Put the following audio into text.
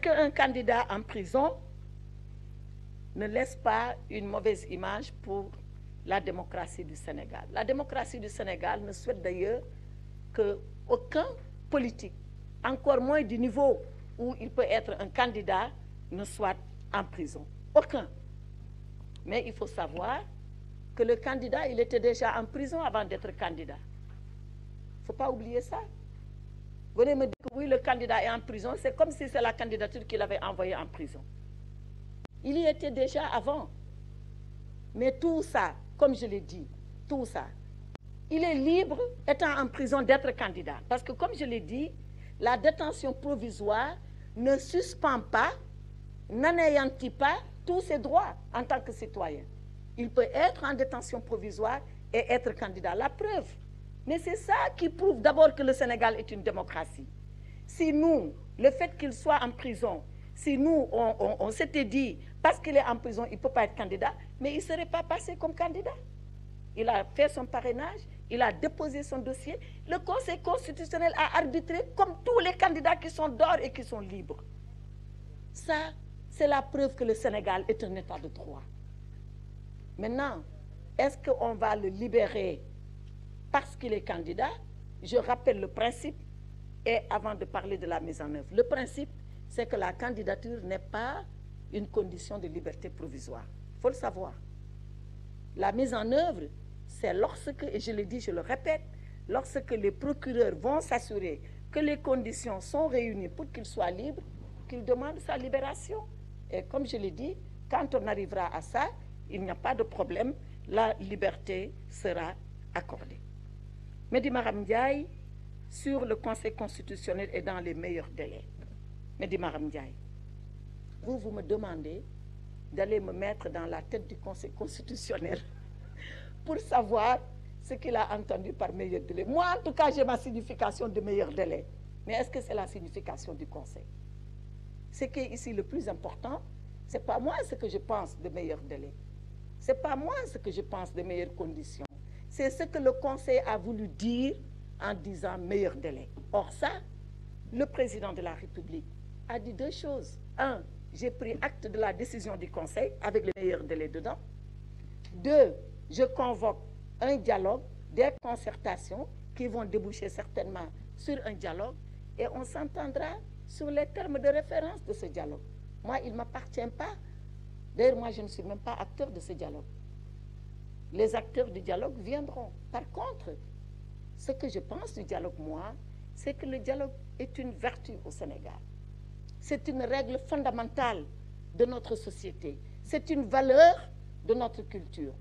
qu'un candidat en prison ne laisse pas une mauvaise image pour la démocratie du Sénégal? La démocratie du Sénégal ne souhaite d'ailleurs qu'aucun politique, encore moins du niveau où il peut être un candidat, ne soit en prison. Aucun. Mais il faut savoir que le candidat, il était déjà en prison avant d'être candidat. Il ne faut pas oublier ça. Vous venez me dire que oui, le candidat est en prison, c'est comme si c'est la candidature qu'il avait envoyée en prison. Il y était déjà avant. Mais tout ça, comme je l'ai dit, tout ça, il est libre, étant en prison, d'être candidat. Parce que, comme je l'ai dit, la détention provisoire ne suspend pas, n'anéantit pas tous ses droits en tant que citoyen. Il peut être en détention provisoire et être candidat. La preuve. Mais c'est ça qui prouve d'abord que le Sénégal est une démocratie. Si nous, le fait qu'il soit en prison, si nous, on s'était dit, parce qu'il est en prison, il ne peut pas être candidat, mais il ne serait pas passé comme candidat. Il a fait son parrainage, il a déposé son dossier. Le Conseil constitutionnel a arbitré comme tous les candidats qui sont dehors et qui sont libres. Ça, c'est la preuve que le Sénégal est un état de droit. Maintenant, est-ce qu'on va le libérer parce qu'il est candidat? Je rappelle le principe, et avant de parler de la mise en œuvre. Le principe, c'est que la candidature n'est pas une condition de liberté provisoire. Il faut le savoir. La mise en œuvre, c'est lorsque, et je le dis, je le répète, lorsque les procureurs vont s'assurer que les conditions sont réunies pour qu'il soit libre, qu'ils demandent sa libération. Et comme je l'ai dit, quand on arrivera à ça, il n'y a pas de problème, la liberté sera accordée. Mehdi Maram Ndiaye, sur le Conseil constitutionnel et dans les meilleurs délais. Mehdi Maram Ndiaye, vous me demandez d'aller me mettre dans la tête du Conseil constitutionnel pour savoir ce qu'il a entendu par meilleur délai. Moi, en tout cas, j'ai ma signification de meilleur délai. Mais est-ce que c'est la signification du Conseil? Ce qui est ici le plus important, ce n'est pas moi ce que je pense de meilleur délai. Ce n'est pas moi ce que je pense de meilleures conditions. C'est ce que le Conseil a voulu dire en disant meilleur délai. Or ça, le président de la République a dit deux choses. Un, j'ai pris acte de la décision du Conseil avec le meilleur délai dedans. Deux, je convoque un dialogue, des concertations qui vont déboucher certainement sur un dialogue et on s'entendra sur les termes de référence de ce dialogue. Moi, il ne m'appartient pas. D'ailleurs, moi, je ne suis même pas acteur de ce dialogue. Les acteurs du dialogue viendront. Par contre, ce que je pense du dialogue, moi, c'est que le dialogue est une vertu au Sénégal. C'est une règle fondamentale de notre société. C'est une valeur de notre culture.